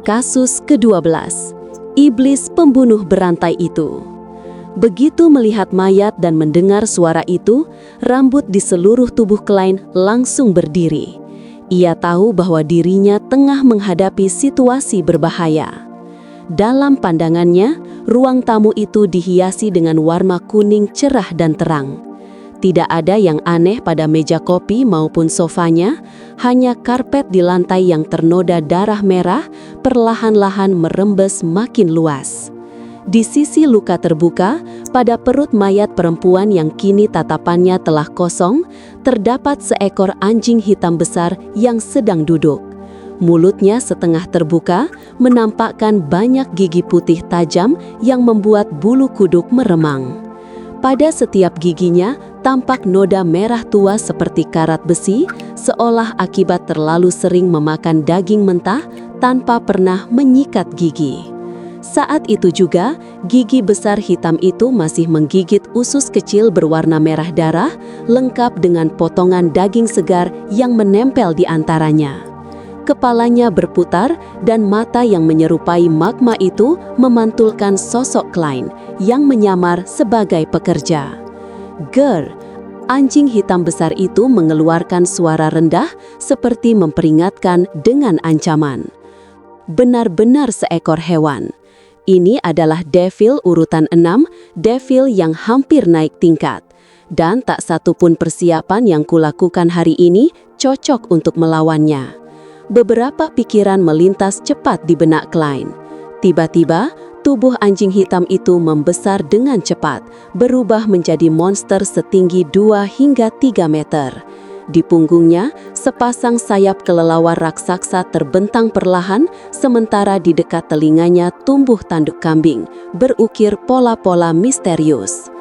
Kasus ke-12, Iblis Pembunuh Berantai Itu. Begitu melihat mayat dan mendengar suara itu, rambut di seluruh tubuh Klein langsung berdiri. Ia tahu bahwa dirinya tengah menghadapi situasi berbahaya. Dalam pandangannya, ruang tamu itu dihiasi dengan warna kuning cerah dan terang. Tidak ada yang aneh pada meja kopi maupun sofanya, hanya karpet di lantai yang ternoda darah merah perlahan-lahan merembes makin luas. Di sisi luka terbuka, pada perut mayat perempuan yang kini tatapannya telah kosong, terdapat seekor anjing hitam besar yang sedang duduk. Mulutnya setengah terbuka, menampakkan banyak gigi putih tajam yang membuat bulu kuduk meremang. Pada setiap giginya, tampak noda merah tua seperti karat besi, seolah akibat terlalu sering memakan daging mentah tanpa pernah menyikat gigi. Saat itu juga, gigi besar hitam itu masih menggigit usus kecil berwarna merah darah, lengkap dengan potongan daging segar yang menempel di antaranya. Kepalanya berputar dan mata yang menyerupai magma itu memantulkan sosok Klein yang menyamar sebagai pekerja. Grr, anjing hitam besar itu mengeluarkan suara rendah seperti memperingatkan dengan ancaman. Benar-benar seekor hewan. Ini adalah Devil urutan 6, Devil yang hampir naik tingkat. Dan tak satu pun persiapan yang kulakukan hari ini cocok untuk melawannya. Beberapa pikiran melintas cepat di benak Klein. Tiba-tiba, tubuh anjing hitam itu membesar dengan cepat, berubah menjadi monster setinggi 2 hingga 3 meter. Di punggungnya, sepasang sayap kelelawar raksasa terbentang perlahan, sementara di dekat telinganya tumbuh tanduk kambing, berukir pola-pola misterius.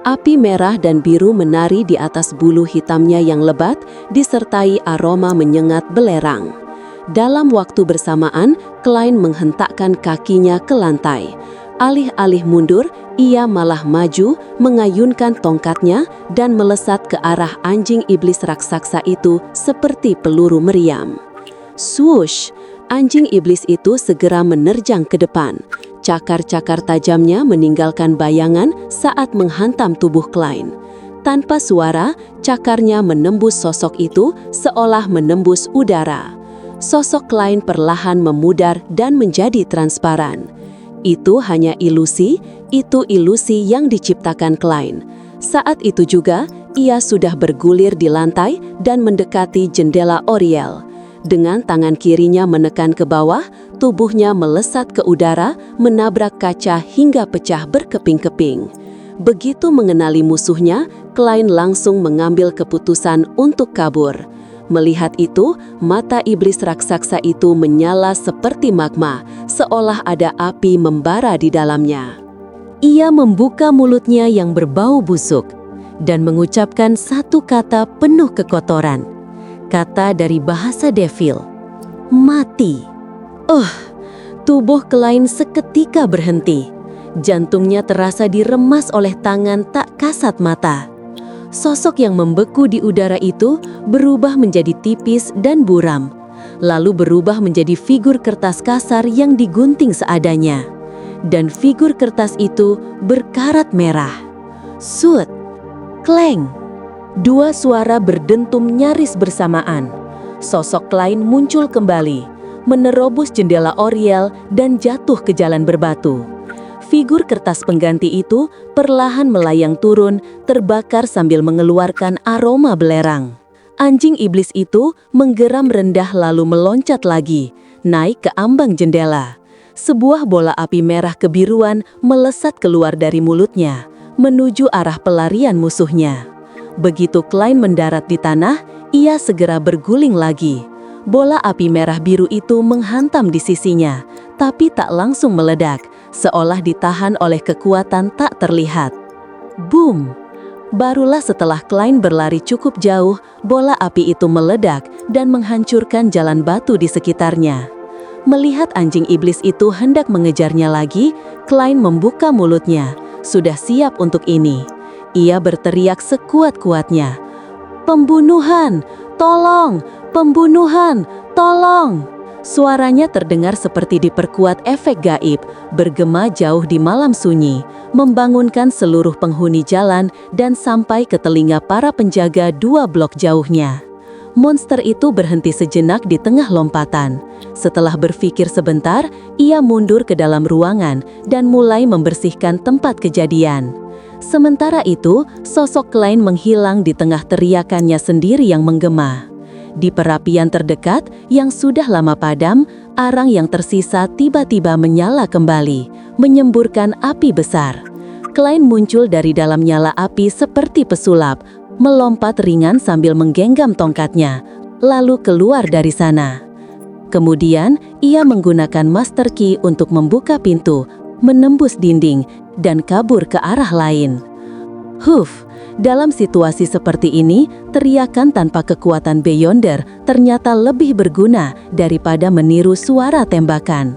Api merah dan biru menari di atas bulu hitamnya yang lebat, disertai aroma menyengat belerang. Dalam waktu bersamaan, Klein menghentakkan kakinya ke lantai. Alih-alih mundur, ia malah maju, mengayunkan tongkatnya dan melesat ke arah anjing iblis raksasa itu seperti peluru meriam. Swoosh! Anjing iblis itu segera menerjang ke depan. Cakar-cakar tajamnya meninggalkan bayangan saat menghantam tubuh Klein. Tanpa suara, cakarnya menembus sosok itu seolah menembus udara. Sosok Klein perlahan memudar dan menjadi transparan. Itu hanya ilusi, itu ilusi yang diciptakan Klein. Saat itu juga, ia sudah bergulir di lantai dan mendekati jendela Oriel. Dengan tangan kirinya menekan ke bawah, tubuhnya melesat ke udara, menabrak kaca hingga pecah berkeping-keping. Begitu mengenali musuhnya, Klein langsung mengambil keputusan untuk kabur. Melihat itu, mata iblis raksasa itu menyala seperti magma, seolah ada api membara di dalamnya. Ia membuka mulutnya yang berbau busuk dan mengucapkan satu kata penuh kekotoran. Kata dari bahasa Devil, mati. Tubuh Klein seketika berhenti. Jantungnya terasa diremas oleh tangan tak kasat mata. Sosok yang membeku di udara itu berubah menjadi tipis dan buram, lalu berubah menjadi figur kertas kasar yang digunting seadanya. Dan figur kertas itu berkarat merah. Sut! Kleng! Dua suara berdentum nyaris bersamaan. Sosok Klein muncul kembali, menerobos jendela Oriel dan jatuh ke jalan berbatu. Figur kertas pengganti itu perlahan melayang turun, terbakar sambil mengeluarkan aroma belerang. Anjing iblis itu menggeram rendah lalu meloncat lagi, naik ke ambang jendela. Sebuah bola api merah kebiruan melesat keluar dari mulutnya, menuju arah pelarian musuhnya. Begitu Klein mendarat di tanah, ia segera berguling lagi. Bola api merah biru itu menghantam di sisinya, tapi tak langsung meledak, seolah ditahan oleh kekuatan tak terlihat. Boom! Barulah setelah Klein berlari cukup jauh, bola api itu meledak dan menghancurkan jalan batu di sekitarnya. Melihat anjing iblis itu hendak mengejarnya lagi, Klein membuka mulutnya, sudah siap untuk ini. Ia berteriak sekuat-kuatnya, "Pembunuhan! Tolong! Pembunuhan! Tolong!" Suaranya terdengar seperti diperkuat efek gaib, bergema jauh di malam sunyi, membangunkan seluruh penghuni jalan dan sampai ke telinga para penjaga 2 blok jauhnya. Monster itu berhenti sejenak di tengah lompatan. Setelah berpikir sebentar, ia mundur ke dalam ruangan dan mulai membersihkan tempat kejadian. Sementara itu, sosok Klein menghilang di tengah teriakannya sendiri yang menggema. Di perapian terdekat yang sudah lama padam, arang yang tersisa tiba-tiba menyala kembali, menyemburkan api besar. Klein muncul dari dalam nyala api seperti pesulap, melompat ringan sambil menggenggam tongkatnya, lalu keluar dari sana. Kemudian, ia menggunakan Master Key untuk membuka pintu, menembus dinding, dan kabur ke arah lain. Dalam situasi seperti ini, teriakan tanpa kekuatan Beyonder ternyata lebih berguna daripada meniru suara tembakan.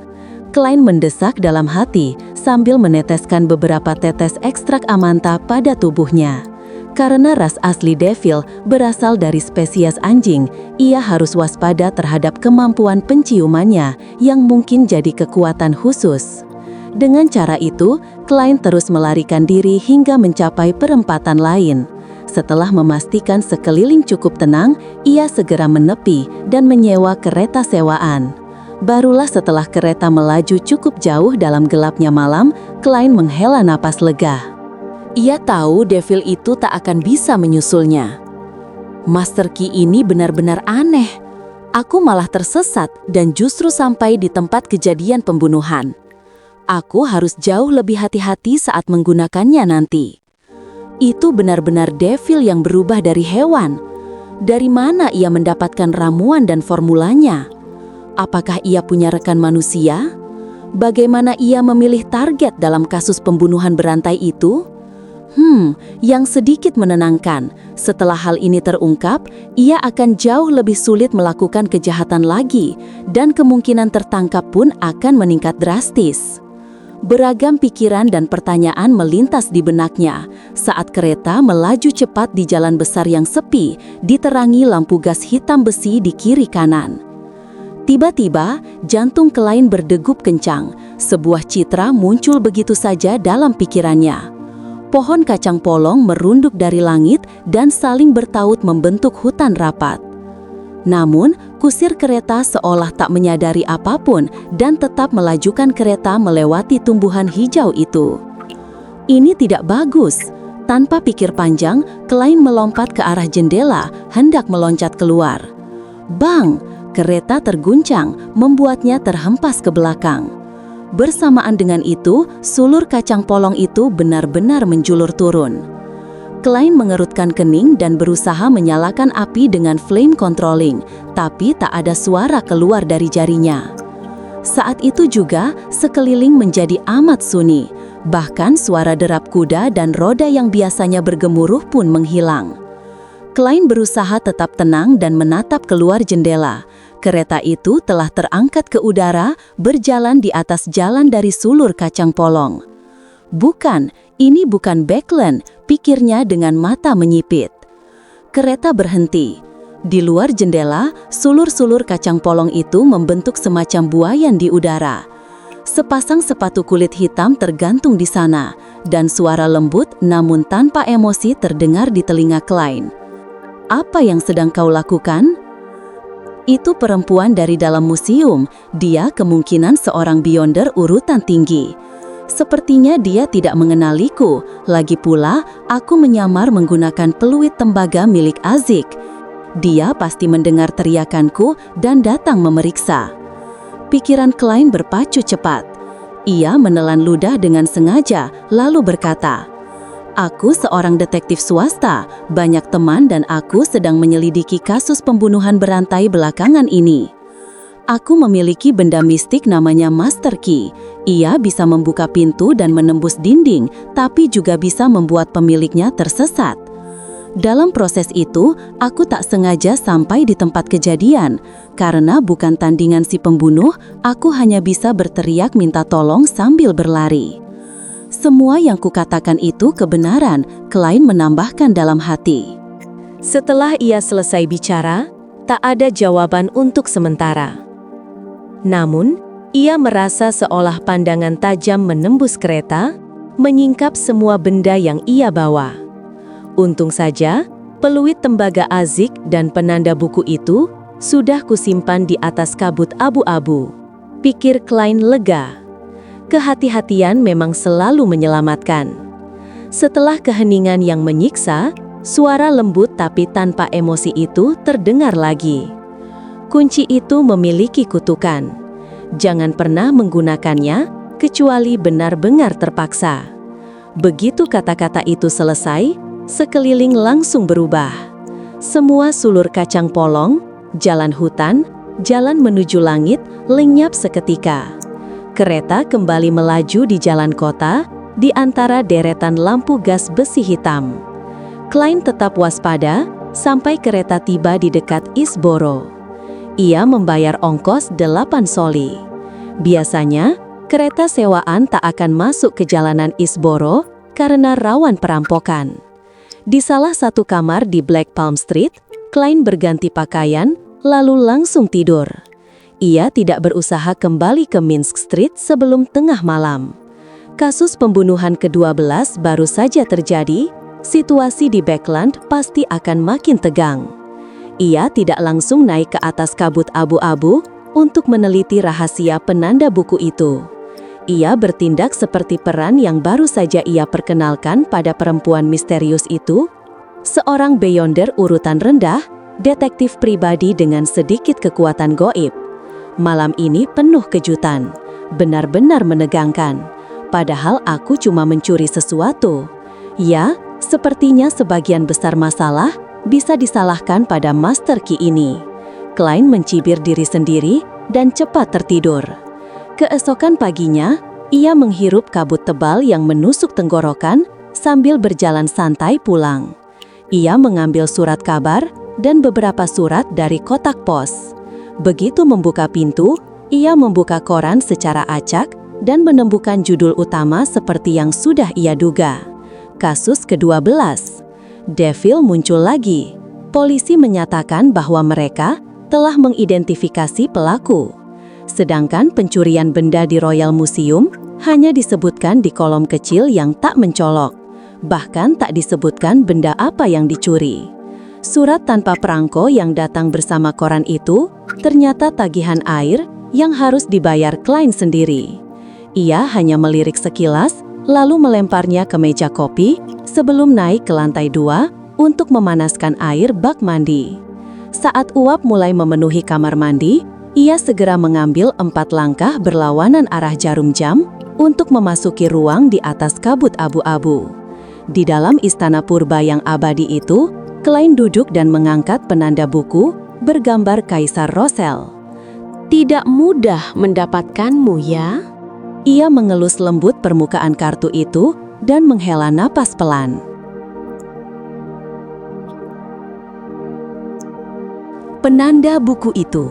Klein mendesak dalam hati sambil meneteskan beberapa tetes ekstrak amanta pada tubuhnya. Karena ras asli Devil berasal dari spesies anjing, ia harus waspada terhadap kemampuan penciumannya yang mungkin jadi kekuatan khusus. Dengan cara itu, Klein terus melarikan diri hingga mencapai perempatan lain. Setelah memastikan sekeliling cukup tenang, ia segera menepi dan menyewa kereta sewaan. Barulah setelah kereta melaju cukup jauh dalam gelapnya malam, Klein menghela napas lega. Ia tahu Devil itu tak akan bisa menyusulnya. Master Key ini benar-benar aneh. Aku malah tersesat dan justru sampai di tempat kejadian pembunuhan. Aku harus jauh lebih hati-hati saat menggunakannya nanti. Itu benar-benar Devil yang berubah dari hewan. Dari mana ia mendapatkan ramuan dan formulanya? Apakah ia punya rekan manusia? Bagaimana ia memilih target dalam kasus pembunuhan berantai itu? Yang sedikit menenangkan. Setelah hal ini terungkap, ia akan jauh lebih sulit melakukan kejahatan lagi, dan kemungkinan tertangkap pun akan meningkat drastis. Beragam pikiran dan pertanyaan melintas di benaknya saat kereta melaju cepat di jalan besar yang sepi, diterangi lampu gas hitam besi di kiri kanan. Tiba-tiba, jantung Klein berdegup kencang. Sebuah citra muncul begitu saja dalam pikirannya. Pohon kacang polong merunduk dari langit dan saling bertaut membentuk hutan rapat. Namun, kusir kereta seolah tak menyadari apapun dan tetap melajukan kereta melewati tumbuhan hijau itu. Ini tidak bagus. Tanpa pikir panjang, Klein melompat ke arah jendela, hendak meloncat keluar. Bang! Kereta terguncang, membuatnya terhempas ke belakang. Bersamaan dengan itu, sulur kacang polong itu benar-benar menjulur turun. Klein mengerutkan kening dan berusaha menyalakan api dengan flame controlling, tapi tak ada suara keluar dari jarinya. Saat itu juga, sekeliling menjadi amat sunyi. Bahkan suara derap kuda dan roda yang biasanya bergemuruh pun menghilang. Klein berusaha tetap tenang dan menatap keluar jendela. Kereta itu telah terangkat ke udara, berjalan di atas jalan dari sulur kacang polong. Bukan, ini bukan Backland, pikirnya dengan mata menyipit. Kereta berhenti. Di luar jendela, sulur-sulur kacang polong itu membentuk semacam buayan di udara. Sepasang sepatu kulit hitam tergantung di sana, dan suara lembut namun tanpa emosi terdengar di telinga Klein. Apa yang sedang kau lakukan? Itu perempuan dari dalam museum. Dia kemungkinan seorang Beyonder urutan tinggi. Sepertinya dia tidak mengenaliku. Lagi pula, aku menyamar menggunakan peluit tembaga milik Azik. Dia pasti mendengar teriakanku dan datang memeriksa. Pikiran Klein berpacu cepat. Ia menelan ludah dengan sengaja, lalu berkata, "Aku seorang detektif swasta, banyak teman dan aku sedang menyelidiki kasus pembunuhan berantai belakangan ini. Aku memiliki benda mistik namanya Master Key. Ia bisa membuka pintu dan menembus dinding, tapi juga bisa membuat pemiliknya tersesat. Dalam proses itu, aku tak sengaja sampai di tempat kejadian. Karena bukan tandingan si pembunuh, aku hanya bisa berteriak minta tolong sambil berlari." Semua yang kukatakan itu kebenaran, Klein menambahkan dalam hati. Setelah ia selesai bicara, tak ada jawaban untuk sementara. Namun, ia merasa seolah pandangan tajam menembus kereta, menyingkap semua benda yang ia bawa. Untung saja, peluit tembaga Azik dan penanda buku itu sudah kusimpan di atas kabut abu-abu. Pikir Klein lega. Kehati-hatian memang selalu menyelamatkan. Setelah keheningan yang menyiksa, suara lembut tapi tanpa emosi itu terdengar lagi. Kunci itu memiliki kutukan. Jangan pernah menggunakannya, kecuali benar-benar terpaksa. Begitu kata-kata itu selesai, sekeliling langsung berubah. Semua sulur kacang polong, jalan hutan, jalan menuju langit, lenyap seketika. Kereta kembali melaju di jalan kota, di antara deretan lampu gas besi hitam. Klein tetap waspada, sampai kereta tiba di dekat Isboro. Ia membayar ongkos 8 soli. Biasanya, kereta sewaan tak akan masuk ke jalanan Isboro karena rawan perampokan. Di salah satu kamar di Black Palm Street, Klein berganti pakaian, lalu langsung tidur. Ia tidak berusaha kembali ke Minsk Street sebelum tengah malam. Kasus pembunuhan ke-12 baru saja terjadi, situasi di Backland pasti akan makin tegang. Ia tidak langsung naik ke atas kabut abu-abu untuk meneliti rahasia penanda buku itu. Ia bertindak seperti peran yang baru saja ia perkenalkan pada perempuan misterius itu, seorang beyonder urutan rendah, detektif pribadi dengan sedikit kekuatan goib. Malam ini penuh kejutan, benar-benar menegangkan. Padahal aku cuma mencuri sesuatu. Ya, sepertinya sebagian besar masalah bisa disalahkan pada master key ini. Klein mencibir diri sendiri dan cepat tertidur. Keesokan paginya, ia menghirup kabut tebal yang menusuk tenggorokan sambil berjalan santai pulang. Ia mengambil surat kabar dan beberapa surat dari kotak pos. Begitu membuka pintu, ia membuka koran secara acak dan menemukan judul utama seperti yang sudah ia duga. Kasus ke-12. Devil muncul lagi. Polisi menyatakan bahwa mereka telah mengidentifikasi pelaku. Sedangkan pencurian benda di Royal Museum hanya disebutkan di kolom kecil yang tak mencolok. Bahkan tak disebutkan benda apa yang dicuri. Surat tanpa perangko yang datang bersama koran itu ternyata tagihan air yang harus dibayar Klein sendiri. Ia hanya melirik sekilas, lalu melemparnya ke meja kopi sebelum naik ke lantai 2 untuk memanaskan air bak mandi. Saat uap mulai memenuhi kamar mandi, ia segera mengambil 4 langkah berlawanan arah jarum jam untuk memasuki ruang di atas kabut abu-abu. Di dalam istana purba yang abadi itu, Klein duduk dan mengangkat penanda buku bergambar Kaisar Rosel. Tidak mudah mendapatkanmu ya? Ia mengelus lembut permukaan kartu itu dan menghela napas pelan. Penanda buku itu.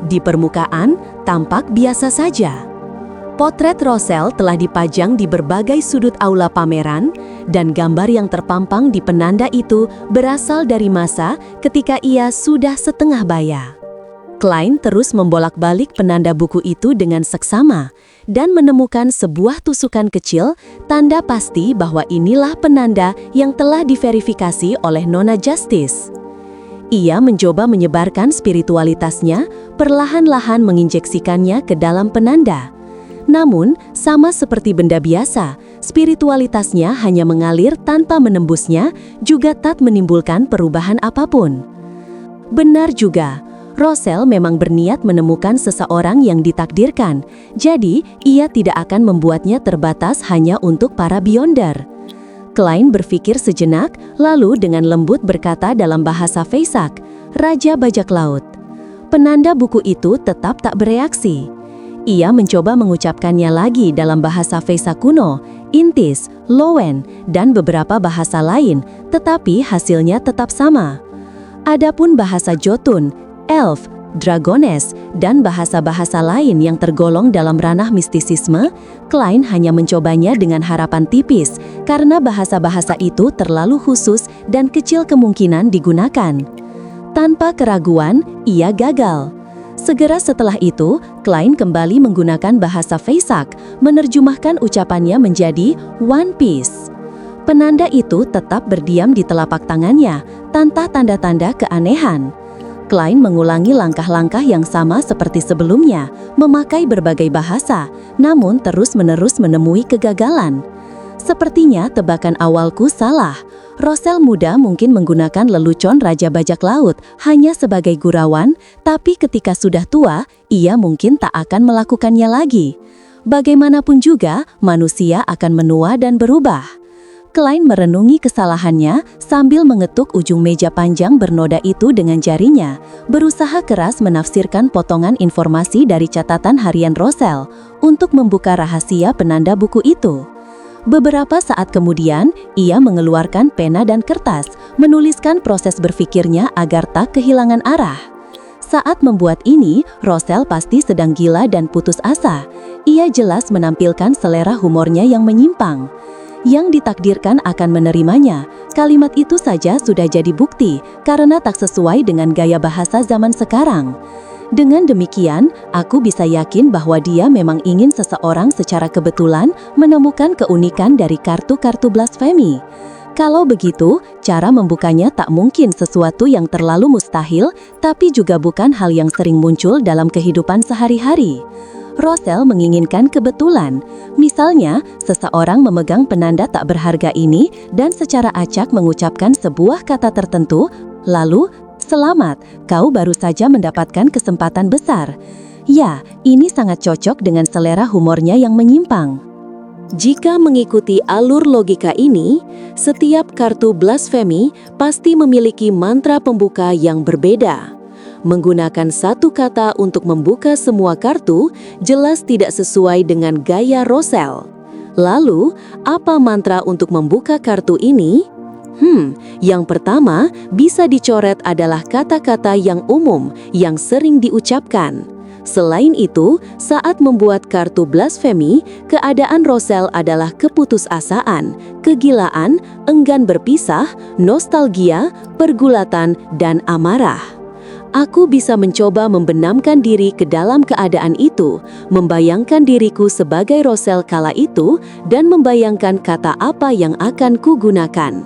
Di permukaan, tampak biasa saja. Potret Rosel telah dipajang di berbagai sudut aula pameran, dan gambar yang terpampang di penanda itu berasal dari masa ketika ia sudah setengah baya. Klein terus membolak-balik penanda buku itu dengan seksama, dan menemukan sebuah tusukan kecil, tanda pasti bahwa inilah penanda yang telah diverifikasi oleh Nona Justice. Ia mencoba menyebarkan spiritualitasnya, perlahan-lahan menginjeksikannya ke dalam penanda. Namun, sama seperti benda biasa, spiritualitasnya hanya mengalir tanpa menembusnya, juga tak menimbulkan perubahan apapun. Benar juga, Rosel memang berniat menemukan seseorang yang ditakdirkan, jadi ia tidak akan membuatnya terbatas hanya untuk para beyonder. Klein berpikir sejenak, lalu dengan lembut berkata dalam bahasa Feysak, Raja Bajak Laut. Penanda buku itu tetap tak bereaksi. Ia mencoba mengucapkannya lagi dalam bahasa Feysak kuno, Intis, Lowen, dan beberapa bahasa lain, tetapi hasilnya tetap sama. Adapun bahasa Jotun, Elf, Dragones, dan bahasa-bahasa lain yang tergolong dalam ranah mistisisme, Klein hanya mencobanya dengan harapan tipis, karena bahasa-bahasa itu terlalu khusus dan kecil kemungkinan digunakan. Tanpa keraguan, ia gagal. Segera setelah itu, Klein kembali menggunakan bahasa Feysak, menerjemahkan ucapannya menjadi One Piece. Penanda itu tetap berdiam di telapak tangannya, tanpa tanda-tanda keanehan. Klein mengulangi langkah-langkah yang sama seperti sebelumnya, memakai berbagai bahasa, namun terus-menerus menemui kegagalan. Sepertinya tebakan awalku salah. Rosel muda mungkin menggunakan lelucon Raja Bajak Laut hanya sebagai gurauan, tapi ketika sudah tua, ia mungkin tak akan melakukannya lagi. Bagaimanapun juga, manusia akan menua dan berubah. Klein merenungi kesalahannya sambil mengetuk ujung meja panjang bernoda itu dengan jarinya, berusaha keras menafsirkan potongan informasi dari catatan harian Rosel untuk membuka rahasia penanda buku itu. Beberapa saat kemudian, ia mengeluarkan pena dan kertas, menuliskan proses berpikirnya agar tak kehilangan arah. Saat membuat ini, Rosel pasti sedang gila dan putus asa. Ia jelas menampilkan selera humornya yang menyimpang. Yang ditakdirkan akan menerimanya, kalimat itu saja sudah jadi bukti karena tak sesuai dengan gaya bahasa zaman sekarang. Dengan demikian, aku bisa yakin bahwa dia memang ingin seseorang secara kebetulan menemukan keunikan dari kartu-kartu blasfemi. Kalau begitu, cara membukanya tak mungkin sesuatu yang terlalu mustahil, tapi juga bukan hal yang sering muncul dalam kehidupan sehari-hari. Rosel menginginkan kebetulan. Misalnya, seseorang memegang penanda tak berharga ini dan secara acak mengucapkan sebuah kata tertentu, lalu, "Selamat, kau baru saja mendapatkan kesempatan besar." Ya, ini sangat cocok dengan selera humornya yang menyimpang. Jika mengikuti alur logika ini, setiap kartu blasfemi pasti memiliki mantra pembuka yang berbeda. Menggunakan satu kata untuk membuka semua kartu jelas tidak sesuai dengan gaya Rosel. Lalu, apa mantra untuk membuka kartu ini? Yang pertama bisa dicoret adalah kata-kata yang umum yang sering diucapkan. Selain itu, saat membuat kartu blasfemi, keadaan Rosel adalah keputusasaan, kegilaan, enggan berpisah, nostalgia, pergulatan, dan amarah. Aku bisa mencoba membenamkan diri ke dalam keadaan itu, membayangkan diriku sebagai Rosel kala itu, dan membayangkan kata apa yang akan kugunakan.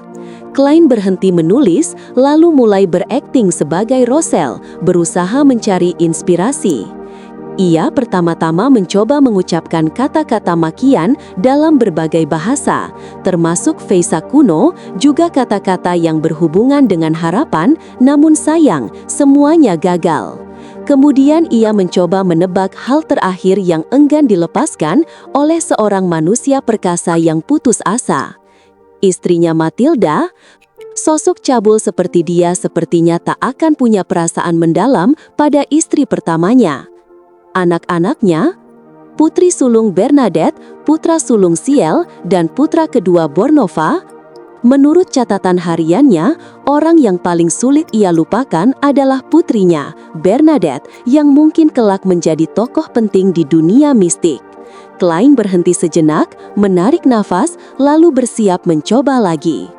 Klein berhenti menulis, lalu mulai berakting sebagai Rosel, berusaha mencari inspirasi. Ia pertama-tama mencoba mengucapkan kata-kata makian dalam berbagai bahasa, termasuk Feysak kuno, juga kata-kata yang berhubungan dengan harapan, namun sayang, semuanya gagal. Kemudian ia mencoba menebak hal terakhir yang enggan dilepaskan oleh seorang manusia perkasa yang putus asa. Istrinya Matilda, sosok cabul seperti dia sepertinya tak akan punya perasaan mendalam pada istri pertamanya. Anak-anaknya, putri sulung Bernadette, putra sulung Ciel, dan putra kedua Bornova. Menurut catatan hariannya, orang yang paling sulit ia lupakan adalah putrinya, Bernadette, yang mungkin kelak menjadi tokoh penting di dunia mistik. Klein berhenti sejenak, menarik nafas, lalu bersiap mencoba lagi.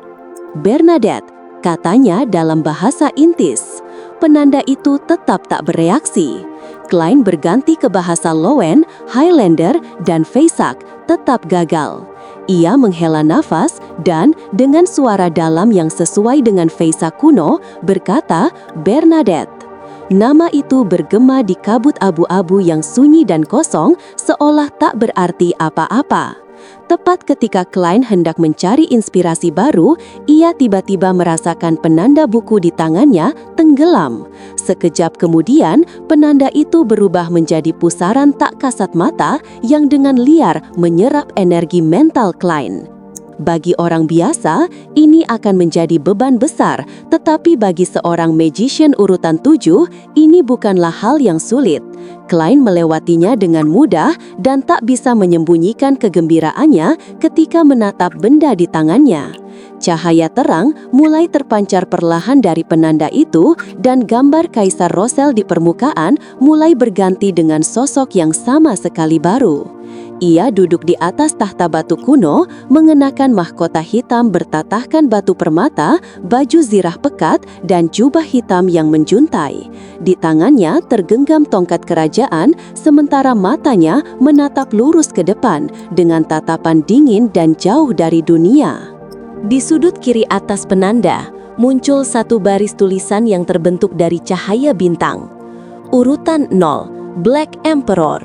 Bernadette, katanya dalam bahasa Intis. Penanda itu tetap tak bereaksi. Klein berganti ke bahasa Lowen, Highlander, dan Feysak, tetap gagal. Ia menghela nafas dan, dengan suara dalam yang sesuai dengan Feysak kuno, berkata, "Bernadette." Nama itu bergema di kabut abu-abu yang sunyi dan kosong, seolah tak berarti apa-apa. Tepat ketika Klein hendak mencari inspirasi baru, ia tiba-tiba merasakan penanda buku di tangannya tenggelam. Sekejap kemudian, penanda itu berubah menjadi pusaran tak kasat mata yang dengan liar menyerap energi mental Klein. Bagi orang biasa, ini akan menjadi beban besar, tetapi bagi seorang magician urutan 7, ini bukanlah hal yang sulit. Klein melewatinya dengan mudah dan tak bisa menyembunyikan kegembiraannya ketika menatap benda di tangannya. Cahaya terang mulai terpancar perlahan dari penanda itu dan gambar Kaisar Rosel di permukaan mulai berganti dengan sosok yang sama sekali baru. Ia duduk di atas tahta batu kuno, mengenakan mahkota hitam bertatahkan batu permata, baju zirah pekat, dan jubah hitam yang menjuntai. Di tangannya tergenggam tongkat kerajaan, sementara matanya menatap lurus ke depan dengan tatapan dingin dan jauh dari dunia. Di sudut kiri atas penanda, muncul satu baris tulisan yang terbentuk dari cahaya bintang. Urutan 0, Black Emperor.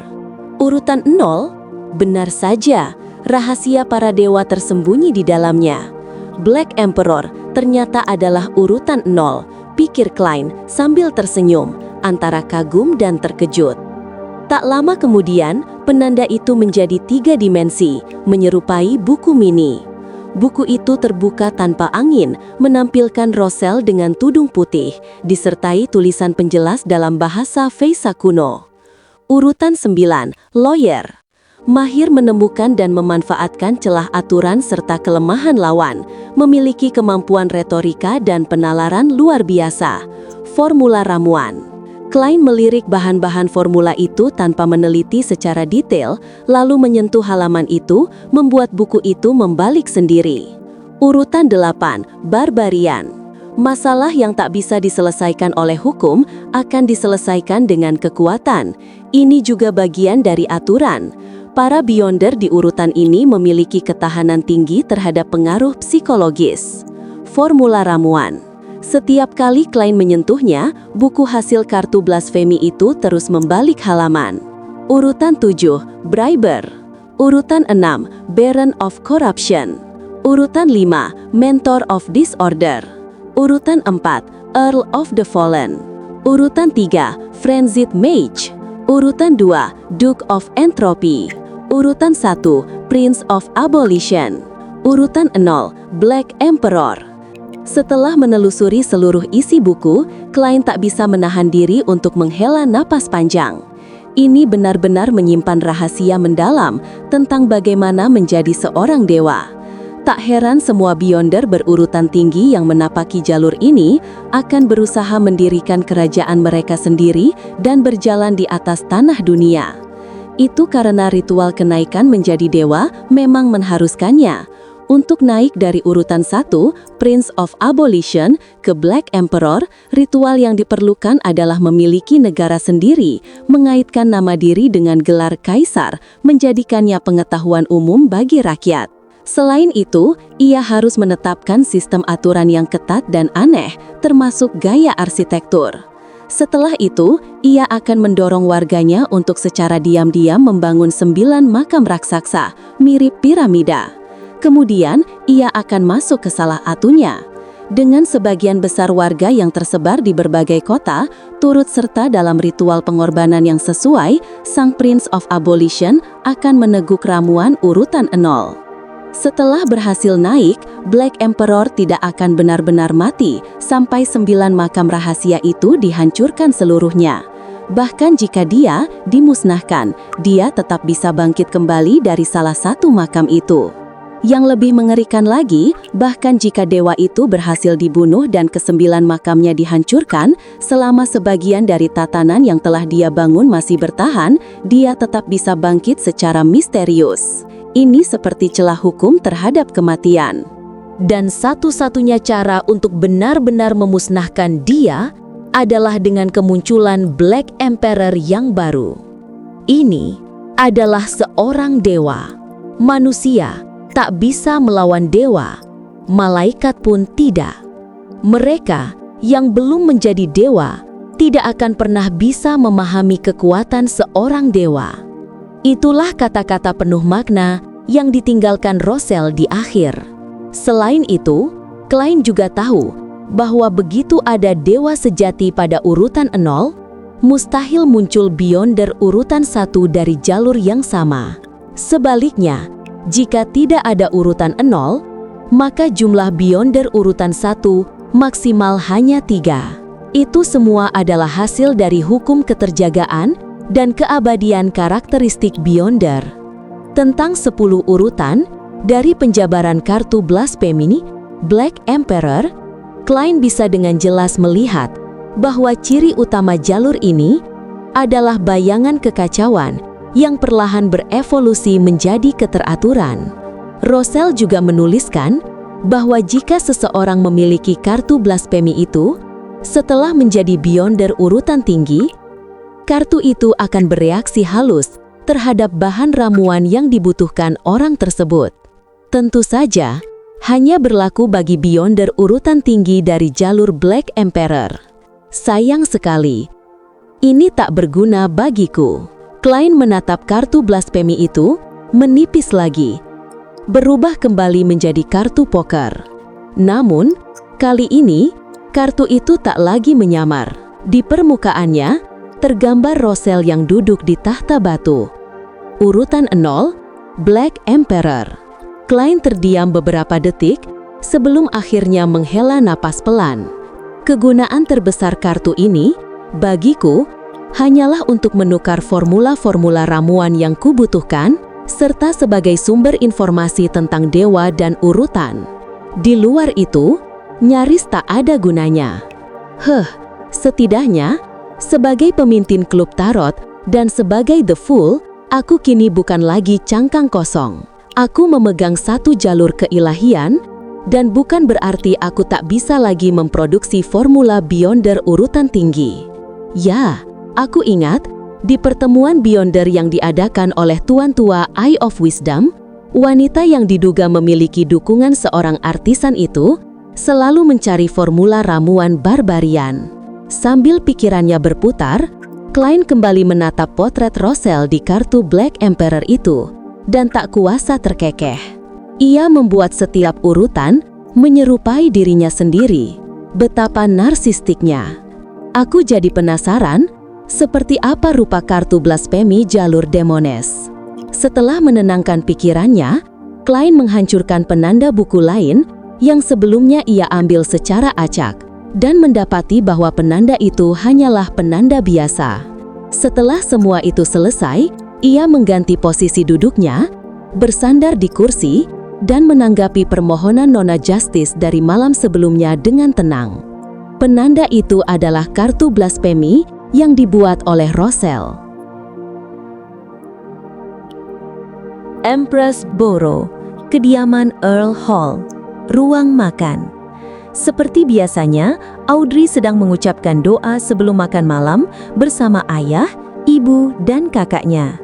Urutan 0? Benar saja, rahasia para dewa tersembunyi di dalamnya. Black Emperor ternyata adalah urutan 0, pikir Klein sambil tersenyum, antara kagum dan terkejut. Tak lama kemudian, penanda itu menjadi 3 dimensi, menyerupai buku mini. Buku itu terbuka tanpa angin, menampilkan Rosel dengan tudung putih, disertai tulisan penjelas dalam bahasa Feisa kuno. Urutan 9, Lawyer. Mahir menemukan dan memanfaatkan celah aturan serta kelemahan lawan, memiliki kemampuan retorika dan penalaran luar biasa. Formula ramuan. Klein melirik bahan-bahan formula itu tanpa meneliti secara detail, lalu menyentuh halaman itu, membuat buku itu membalik sendiri. Urutan 8, Barbarian. Masalah yang tak bisa diselesaikan oleh hukum akan diselesaikan dengan kekuatan. Ini juga bagian dari aturan. Para Beyonder di urutan ini memiliki ketahanan tinggi terhadap pengaruh psikologis. Formula ramuan. Setiap kali Klein menyentuhnya, buku hasil kartu blasfemi itu terus membalik halaman. Urutan 7, Briber. Urutan 6, Baron of Corruption. Urutan 5, Mentor of Disorder. Urutan 4, Earl of the Fallen. Urutan 3, Frenzied Mage. Urutan 2, Duke of Entropy. Urutan 1, Prince of Abolition. Urutan 0, Black Emperor. Setelah menelusuri seluruh isi buku, Klein tak bisa menahan diri untuk menghela napas panjang. Ini benar-benar menyimpan rahasia mendalam tentang bagaimana menjadi seorang dewa. Tak heran semua Beyonder berurutan tinggi yang menapaki jalur ini akan berusaha mendirikan kerajaan mereka sendiri dan berjalan di atas tanah dunia. Itu karena ritual kenaikan menjadi dewa memang mengharuskannya. Untuk naik dari urutan 1, Prince of Abolition, ke Black Emperor, ritual yang diperlukan adalah memiliki negara sendiri, mengaitkan nama diri dengan gelar kaisar, menjadikannya pengetahuan umum bagi rakyat. Selain itu, ia harus menetapkan sistem aturan yang ketat dan aneh, termasuk gaya arsitektur. Setelah itu, ia akan mendorong warganya untuk secara diam-diam membangun 9 makam raksasa, mirip piramida. Kemudian, ia akan masuk ke salah satunya. Dengan sebagian besar warga yang tersebar di berbagai kota, turut serta dalam ritual pengorbanan yang sesuai, sang Prince of Abolition akan meneguk ramuan urutan 0. Setelah berhasil naik, Black Emperor tidak akan benar-benar mati sampai 9 makam rahasia itu dihancurkan seluruhnya. Bahkan jika dia dimusnahkan, dia tetap bisa bangkit kembali dari salah satu makam itu. Yang lebih mengerikan lagi, bahkan jika dewa itu berhasil dibunuh dan ke-9 makamnya dihancurkan, selama sebagian dari tatanan yang telah dia bangun masih bertahan, dia tetap bisa bangkit secara misterius. Ini seperti celah hukum terhadap kematian. Dan satu-satunya cara untuk benar-benar memusnahkan dia adalah dengan kemunculan Black Emperor yang baru. Ini adalah seorang dewa. Manusia tak bisa melawan dewa, malaikat pun tidak. Mereka yang belum menjadi dewa tidak akan pernah bisa memahami kekuatan seorang dewa. Itulah kata-kata penuh makna yang ditinggalkan Rosel di akhir. Selain itu, Klein juga tahu bahwa begitu ada dewa sejati pada urutan 0, mustahil muncul Beyonder urutan 1 dari jalur yang sama. Sebaliknya, jika tidak ada urutan 0, maka jumlah Beyonder urutan 1 maksimal hanya 3. Itu semua adalah hasil dari hukum keterjagaan dan keabadian karakteristik Beyonder. Tentang 10 urutan, dari penjabaran kartu blasfemi Black Emperor, Klein bisa dengan jelas melihat bahwa ciri utama jalur ini adalah bayangan kekacauan yang perlahan berevolusi menjadi keteraturan. Rosell juga menuliskan bahwa jika seseorang memiliki kartu blasfemi itu, setelah menjadi Beyonder urutan tinggi, kartu itu akan bereaksi halus terhadap bahan ramuan yang dibutuhkan orang tersebut. Tentu saja, hanya berlaku bagi Beyonder urutan tinggi dari jalur Black Emperor. Sayang sekali, ini tak berguna bagiku. Klein menatap kartu blasfemi itu, menipis lagi, berubah kembali menjadi kartu poker. Namun, kali ini, kartu itu tak lagi menyamar. Di permukaannya, tergambar Rosell yang duduk di tahta batu. Urutan 0, Black Emperor. Klein terdiam beberapa detik sebelum akhirnya menghela napas pelan. Kegunaan terbesar kartu ini, bagiku, hanyalah untuk menukar formula-formula ramuan yang kubutuhkan, serta sebagai sumber informasi tentang dewa dan urutan. Di luar itu, nyaris tak ada gunanya. Setidaknya, sebagai pemimpin klub tarot dan sebagai The Fool, aku kini bukan lagi cangkang kosong. Aku memegang satu jalur keilahian, dan bukan berarti aku tak bisa lagi memproduksi formula Beyonder urutan tinggi. Ya, aku ingat, di pertemuan Beyonder yang diadakan oleh Tuan Tua Eye of Wisdom, wanita yang diduga memiliki dukungan seorang artisan itu selalu mencari formula ramuan barbarian. Sambil pikirannya berputar, Klein kembali menatap potret Rosell di kartu Black Emperor itu, dan tak kuasa terkekeh. Ia membuat setiap urutan menyerupai dirinya sendiri. Betapa narsistiknya. Aku jadi penasaran, seperti apa rupa kartu blasfemi jalur demones. Setelah menenangkan pikirannya, Klein menghancurkan penanda buku lain yang sebelumnya ia ambil secara acak, dan mendapati bahwa penanda itu hanyalah penanda biasa. Setelah semua itu selesai, ia mengganti posisi duduknya, bersandar di kursi, dan menanggapi permohonan Nona Justice dari malam sebelumnya dengan tenang. Penanda itu adalah kartu blasfemi yang dibuat oleh Rosell. Empress Borough, kediaman Earl Hall, ruang makan. Seperti biasanya, Audrey sedang mengucapkan doa sebelum makan malam bersama ayah, ibu, dan kakaknya.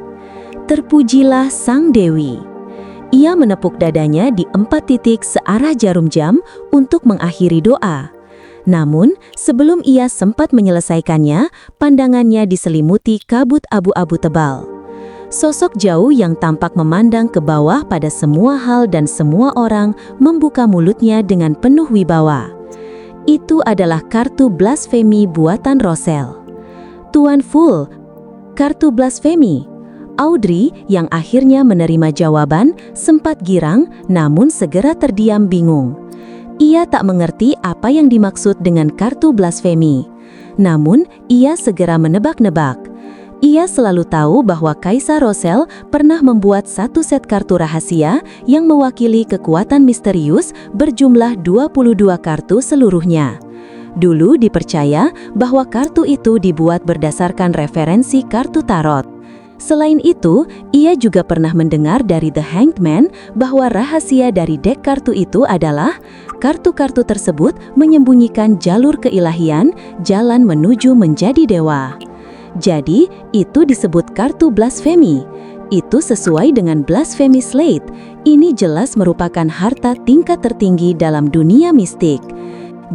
Terpujilah Sang Dewi. Ia menepuk dadanya di 4 titik searah jarum jam untuk mengakhiri doa. Namun, sebelum ia sempat menyelesaikannya, pandangannya diselimuti kabut abu-abu tebal. Sosok jauh yang tampak memandang ke bawah pada semua hal dan semua orang membuka mulutnya dengan penuh wibawa. Itu adalah kartu blasfemi buatan Rosell. Tuan Fool, kartu blasfemi. Audrey yang akhirnya menerima jawaban sempat girang namun segera terdiam bingung. Ia tak mengerti apa yang dimaksud dengan kartu blasfemi. Namun, ia segera menebak-nebak. Ia selalu tahu bahwa Kaisar Rosell pernah membuat satu set kartu rahasia yang mewakili kekuatan misterius berjumlah 22 kartu seluruhnya. Dulu dipercaya bahwa kartu itu dibuat berdasarkan referensi kartu tarot. Selain itu, ia juga pernah mendengar dari The Hanged Man bahwa rahasia dari dek kartu itu adalah kartu-kartu tersebut menyembunyikan jalur keilahian, jalan menuju menjadi dewa. Jadi, itu disebut kartu blasfemi. Itu sesuai dengan Blasphemy Slate. Ini jelas merupakan harta tingkat tertinggi dalam dunia mistik.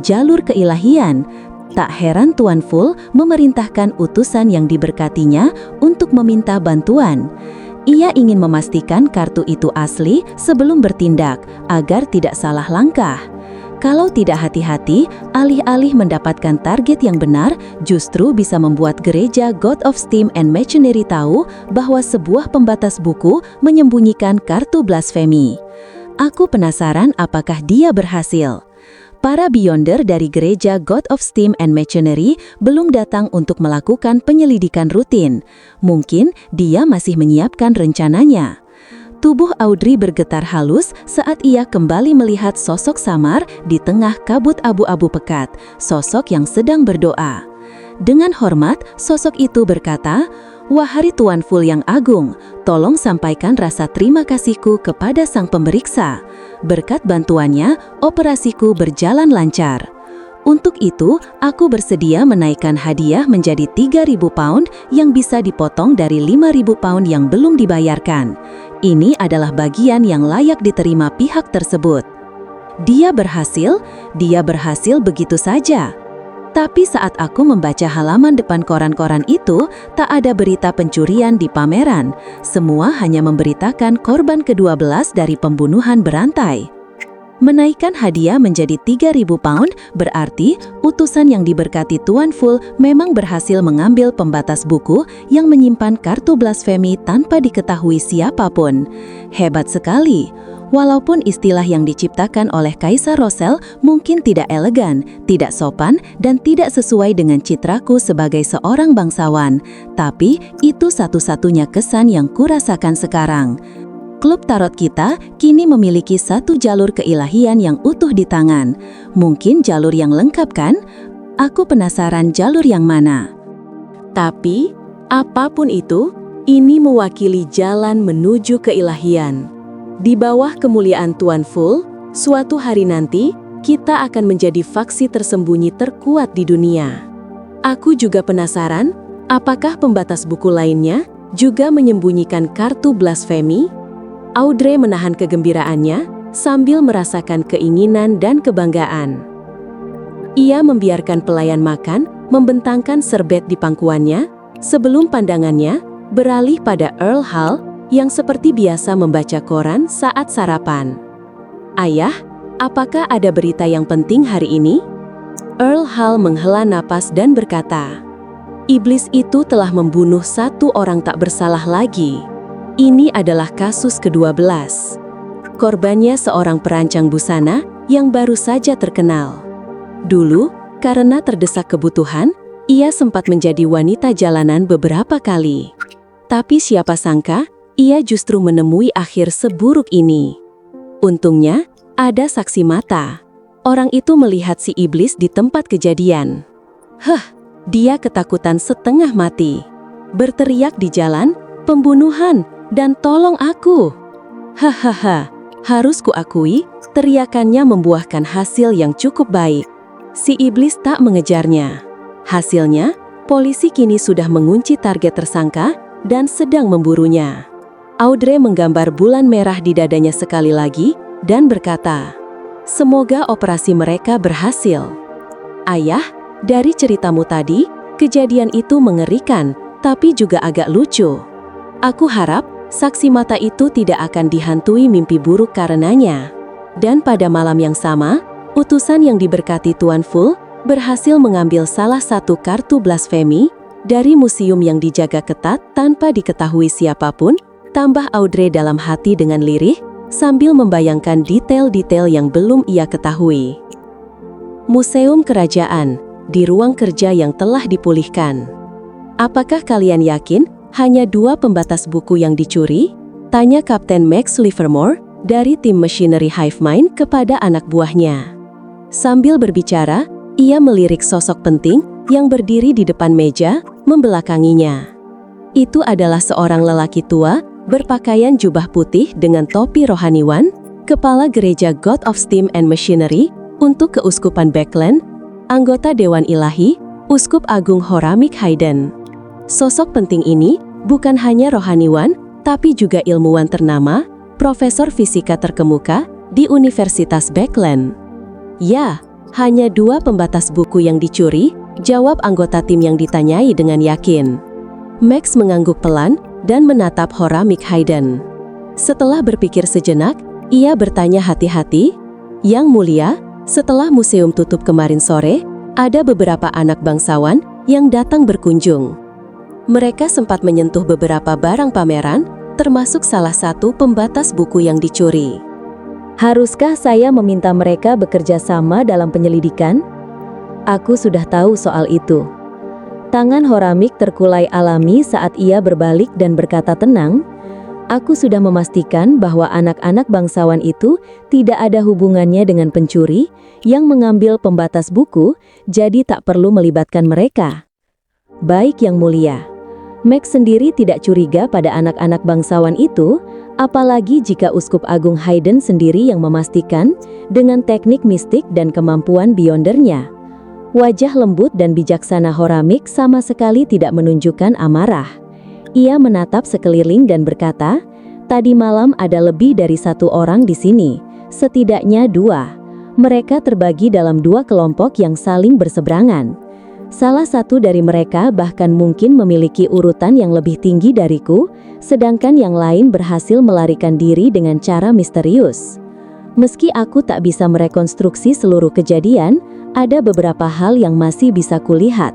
Jalur keilahian. Tak heran Tuan Fool memerintahkan utusan yang diberkatinya untuk meminta bantuan. Ia ingin memastikan kartu itu asli sebelum bertindak, agar tidak salah langkah. Kalau tidak hati-hati, alih-alih mendapatkan target yang benar, justru bisa membuat gereja God of Steam and Machinery tahu bahwa sebuah pembatas buku menyembunyikan kartu blasfemi. Aku penasaran apakah dia berhasil. Para Beyonder dari gereja God of Steam and Machinery belum datang untuk melakukan penyelidikan rutin. Mungkin dia masih menyiapkan rencananya. Tubuh Audrey bergetar halus saat ia kembali melihat sosok samar di tengah kabut abu-abu pekat, sosok yang sedang berdoa. Dengan hormat, sosok itu berkata, "Wahai Tuan Ful yang agung, tolong sampaikan rasa terima kasihku kepada sang pemeriksa. Berkat bantuannya, operasiku berjalan lancar. Untuk itu, aku bersedia menaikkan hadiah menjadi 3.000 pound yang bisa dipotong dari 5.000 pound yang belum dibayarkan. Ini adalah bagian yang layak diterima pihak tersebut." Dia berhasil begitu saja. Tapi saat aku membaca halaman depan koran-koran itu, tak ada berita pencurian di pameran. Semua hanya memberitakan korban ke-12 dari pembunuhan berantai. Menaikkan hadiah menjadi 3.000 pound berarti utusan yang diberkati Tuan Ful memang berhasil mengambil pembatas buku yang menyimpan kartu blasfemi tanpa diketahui siapapun. Hebat sekali. Walaupun istilah yang diciptakan oleh Kaisar Rosel mungkin tidak elegan, tidak sopan, dan tidak sesuai dengan citraku sebagai seorang bangsawan, tapi itu satu-satunya kesan yang kurasakan sekarang. Klub tarot kita kini memiliki satu jalur keilahian yang utuh di tangan. Mungkin jalur yang lengkap kan? Aku penasaran jalur yang mana. Tapi, apapun itu, ini mewakili jalan menuju keilahian. Di bawah kemuliaan Tuan Ful, suatu hari nanti, kita akan menjadi faksi tersembunyi terkuat di dunia. Aku juga penasaran, apakah pembatas buku lainnya juga menyembunyikan kartu blasfemi? Audrey menahan kegembiraannya sambil merasakan keinginan dan kebanggaan. Ia membiarkan pelayan makan membentangkan serbet di pangkuannya sebelum pandangannya beralih pada Earl Hall yang seperti biasa membaca koran saat sarapan. "Ayah, apakah ada berita yang penting hari ini?" Earl Hall menghela napas dan berkata, "Iblis itu telah membunuh satu orang tak bersalah lagi. Ini adalah kasus ke-12. Korbannya seorang perancang busana yang baru saja terkenal. Dulu, karena terdesak kebutuhan, ia sempat menjadi wanita jalanan beberapa kali. Tapi siapa sangka, ia justru menemui akhir seburuk ini. Untungnya, ada saksi mata. Orang itu melihat si iblis di tempat kejadian. Dia ketakutan setengah mati. Berteriak di jalan, 'Pembunuhan, dan tolong aku!' Harus kuakui, teriakannya membuahkan hasil yang cukup baik. Si iblis tak mengejarnya. Hasilnya, polisi kini sudah mengunci target tersangka dan sedang memburunya." Audrey menggambar bulan merah di dadanya sekali lagi dan berkata, "Semoga operasi mereka berhasil." "Ayah, dari ceritamu tadi, kejadian itu mengerikan, tapi juga agak lucu. Aku harap saksi mata itu tidak akan dihantui mimpi buruk karenanya." Dan pada malam yang sama, utusan yang diberkati Tuan Ful berhasil mengambil salah satu kartu blasfemi dari museum yang dijaga ketat tanpa diketahui siapapun. Tambah Audrey dalam hati dengan lirih, sambil membayangkan detail-detail yang belum ia ketahui. Museum Kerajaan, di ruang kerja yang telah dipulihkan. "Apakah kalian yakin hanya 2 pembatas buku yang dicuri?" tanya Kapten Max Livermore dari tim Machinery Hive Mind kepada anak buahnya. Sambil berbicara, ia melirik sosok penting yang berdiri di depan meja, membelakanginya. Itu adalah seorang lelaki tua, berpakaian jubah putih dengan topi rohaniwan, kepala gereja God of Steam and Machinery untuk Keuskupan Beckland, anggota Dewan Ilahi, Uskup Agung Horamik Hayden. Sosok penting ini bukan hanya rohaniwan, tapi juga ilmuwan ternama, profesor fisika terkemuka di Universitas Beckland. "Ya, hanya 2 pembatas buku yang dicuri," jawab anggota tim yang ditanyai dengan yakin. Max mengangguk pelan dan menatap Horamik Hayden. Setelah berpikir sejenak, ia bertanya hati-hati, "Yang mulia, setelah museum tutup kemarin sore, ada beberapa anak bangsawan yang datang berkunjung. Mereka sempat menyentuh beberapa barang pameran, termasuk salah satu pembatas buku yang dicuri. Haruskah saya meminta mereka bekerja sama dalam penyelidikan?" "Aku sudah tahu soal itu." Tangan Horamik terkulai alami saat ia berbalik dan berkata tenang, "Aku sudah memastikan bahwa anak-anak bangsawan itu tidak ada hubungannya dengan pencuri yang mengambil pembatas buku, jadi tak perlu melibatkan mereka." "Baik Yang Mulia." Max sendiri tidak curiga pada anak-anak bangsawan itu, apalagi jika Uskup Agung Hayden sendiri yang memastikan dengan teknik mistik dan kemampuan Beyondernya. Wajah lembut dan bijaksana Horamik sama sekali tidak menunjukkan amarah. Ia menatap sekeliling dan berkata, "Tadi malam ada lebih dari 1 orang di sini, setidaknya 2. Mereka terbagi dalam 2 kelompok yang saling berseberangan. Salah satu dari mereka bahkan mungkin memiliki urutan yang lebih tinggi dariku, sedangkan yang lain berhasil melarikan diri dengan cara misterius. Meski aku tak bisa merekonstruksi seluruh kejadian, ada beberapa hal yang masih bisa kulihat.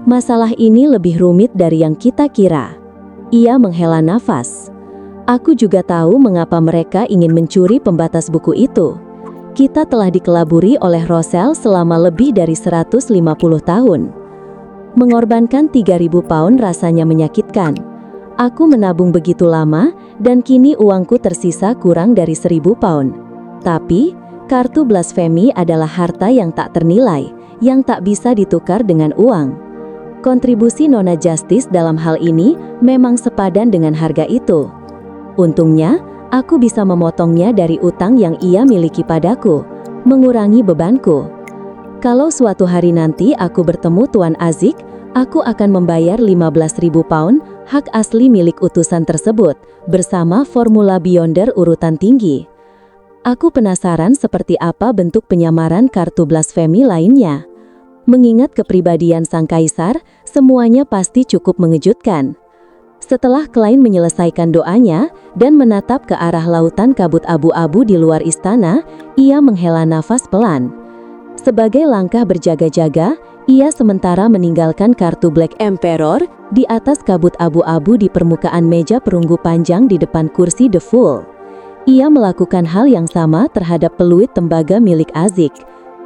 Masalah ini lebih rumit dari yang kita kira." Ia menghela nafas. "Aku juga tahu mengapa mereka ingin mencuri pembatas buku itu. Kita telah dikelaburi oleh Roselle selama lebih dari 150 tahun. Mengorbankan 3.000 pound rasanya menyakitkan. Aku menabung begitu lama, dan kini uangku tersisa kurang dari 1.000 pound. Tapi, kartu blasfemi adalah harta yang tak ternilai, yang tak bisa ditukar dengan uang. Kontribusi Nona Justice dalam hal ini memang sepadan dengan harga itu. Untungnya, aku bisa memotongnya dari utang yang ia miliki padaku, mengurangi bebanku. Kalau suatu hari nanti aku bertemu Tuan Azik, aku akan membayar 15.000 pound hak asli milik utusan tersebut, bersama formula Beyonder urutan tinggi. Aku penasaran seperti apa bentuk penyamaran kartu blasfemi lainnya. Mengingat kepribadian sang kaisar, semuanya pasti cukup mengejutkan." Setelah Klein menyelesaikan doanya dan menatap ke arah lautan kabut abu-abu di luar istana, ia menghela nafas pelan. Sebagai langkah berjaga-jaga, ia sementara meninggalkan kartu Black Emperor di atas kabut abu-abu di permukaan meja perunggu panjang di depan kursi The Fool. Ia melakukan hal yang sama terhadap peluit tembaga milik Azik.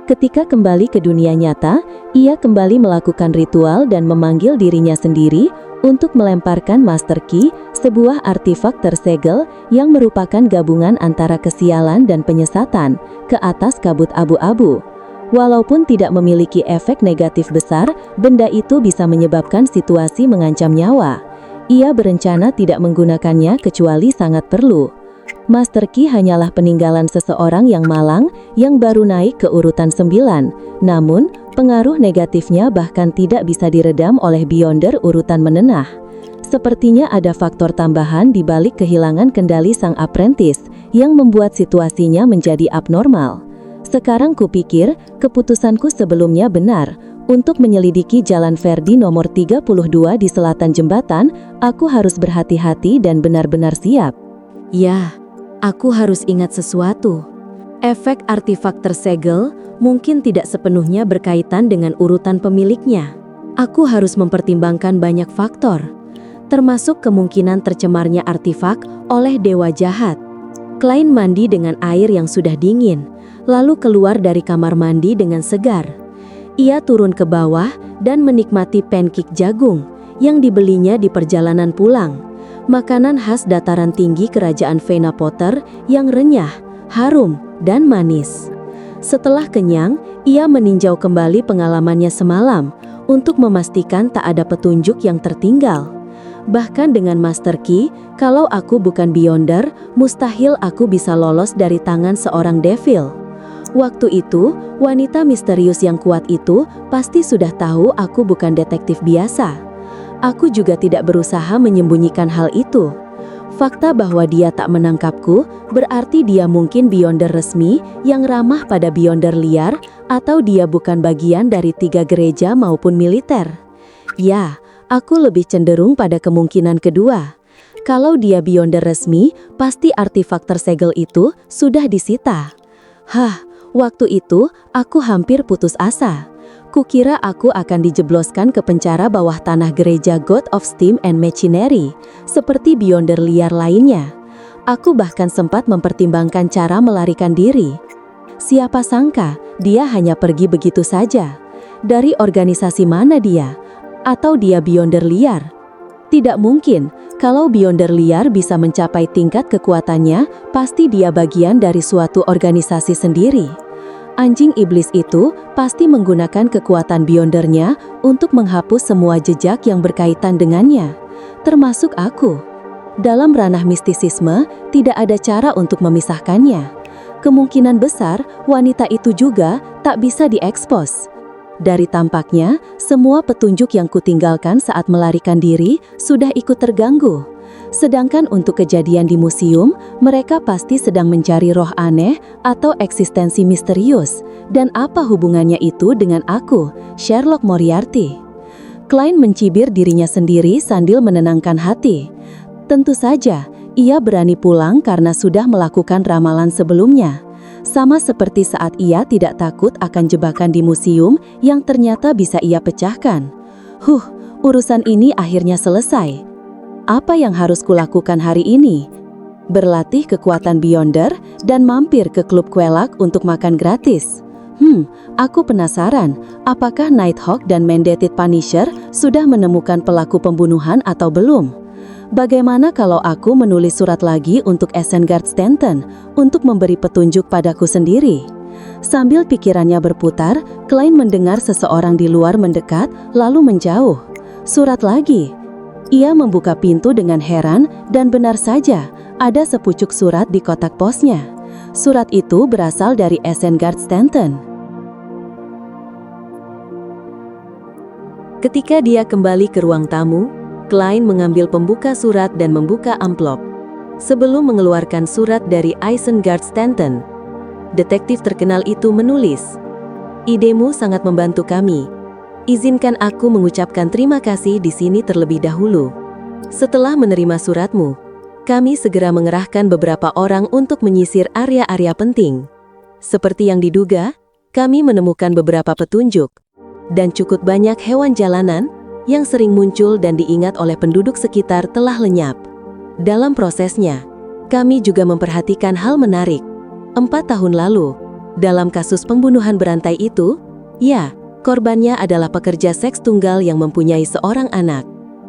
Ketika kembali ke dunia nyata, ia kembali melakukan ritual dan memanggil dirinya sendiri untuk melemparkan Master Key, sebuah artefak tersegel yang merupakan gabungan antara kesialan dan penyesatan, ke atas kabut abu-abu. Walaupun tidak memiliki efek negatif besar, benda itu bisa menyebabkan situasi mengancam nyawa. Ia berencana tidak menggunakannya kecuali sangat perlu. Master Key hanyalah peninggalan seseorang yang malang yang baru naik ke urutan 9, namun pengaruh negatifnya bahkan tidak bisa diredam oleh Beyonder urutan menenah. Sepertinya ada faktor tambahan di balik kehilangan kendali sang apprentice yang membuat situasinya menjadi abnormal. Sekarang kupikir keputusanku sebelumnya benar. Untuk menyelidiki Jalan Verdi nomor 32 di selatan jembatan, aku harus berhati-hati dan benar-benar siap. Ya, aku harus ingat sesuatu. Efek artefak tersegel mungkin tidak sepenuhnya berkaitan dengan urutan pemiliknya. Aku harus mempertimbangkan banyak faktor, termasuk kemungkinan tercemarnya artefak oleh dewa jahat. Klein mandi dengan air yang sudah dingin, lalu keluar dari kamar mandi dengan segar. Ia turun ke bawah dan menikmati pancake jagung yang dibelinya di perjalanan pulang. Makanan khas dataran tinggi kerajaan Vena Potter yang renyah, harum, dan manis. Setelah kenyang, ia meninjau kembali pengalamannya semalam untuk memastikan tak ada petunjuk yang tertinggal. Bahkan dengan Master Key, kalau aku bukan Beyonder, mustahil aku bisa lolos dari tangan seorang devil. Waktu itu, wanita misterius yang kuat itu pasti sudah tahu aku bukan detektif biasa. Aku juga tidak berusaha menyembunyikan hal itu. Fakta bahwa dia tak menangkapku berarti dia mungkin Beyonder resmi yang ramah pada Beyonder liar, atau dia bukan bagian dari 3 gereja maupun militer. Ya, aku lebih cenderung pada kemungkinan kedua. Kalau dia Beyonder resmi, pasti artefak tersegel itu sudah disita. Waktu itu aku hampir putus asa. Kukira aku akan dijebloskan ke penjara bawah tanah gereja God of Steam and Machinery, seperti Beyonder liar lainnya. Aku bahkan sempat mempertimbangkan cara melarikan diri. Siapa sangka dia hanya pergi begitu saja. Dari organisasi mana dia? Atau dia Beyonder liar? Tidak mungkin. Kalau Beyonder liar bisa mencapai tingkat kekuatannya, pasti dia bagian dari suatu organisasi sendiri. Anjing iblis itu pasti menggunakan kekuatan Beyondernya untuk menghapus semua jejak yang berkaitan dengannya, termasuk aku. Dalam ranah mistisisme, tidak ada cara untuk memisahkannya. Kemungkinan besar wanita itu juga tak bisa diekspos. Dari tampaknya, semua petunjuk yang kutinggalkan saat melarikan diri sudah ikut terganggu. Sedangkan untuk kejadian di museum, mereka pasti sedang mencari roh aneh atau eksistensi misterius. Dan apa hubungannya itu dengan aku, Sherlock Moriarty? Klein mencibir dirinya sendiri sambil menenangkan hati. Tentu saja, ia berani pulang karena sudah melakukan ramalan sebelumnya. Sama seperti saat ia tidak takut akan jebakan di museum yang ternyata bisa ia pecahkan. Urusan ini akhirnya selesai. Apa yang harus kulakukan hari ini? Berlatih kekuatan Beyonder dan mampir ke klub Quelak untuk makan gratis. Aku penasaran, apakah Nighthawk dan Mandated Punisher sudah menemukan pelaku pembunuhan atau belum? Bagaimana kalau aku menulis surat lagi untuk Isengard Stanton untuk memberi petunjuk padaku sendiri? Sambil pikirannya berputar, Klein mendengar seseorang di luar mendekat lalu menjauh. Surat lagi. Ia membuka pintu dengan heran dan benar saja, ada sepucuk surat di kotak posnya. Surat itu berasal dari Isengard Stanton. Ketika dia kembali ke ruang tamu, Klein mengambil pembuka surat dan membuka amplop. Sebelum mengeluarkan surat dari Isengard Stanton, detektif terkenal itu menulis, "Idemu sangat membantu kami. Izinkan aku mengucapkan terima kasih di sini terlebih dahulu. Setelah menerima suratmu, kami segera mengerahkan beberapa orang untuk menyisir area-area penting. Seperti yang diduga, kami menemukan beberapa petunjuk, dan cukup banyak hewan jalanan yang sering muncul dan diingat oleh penduduk sekitar telah lenyap. Dalam prosesnya, kami juga memperhatikan hal menarik. 4 tahun lalu, dalam kasus pembunuhan berantai itu, korbannya adalah pekerja seks tunggal yang mempunyai seorang anak.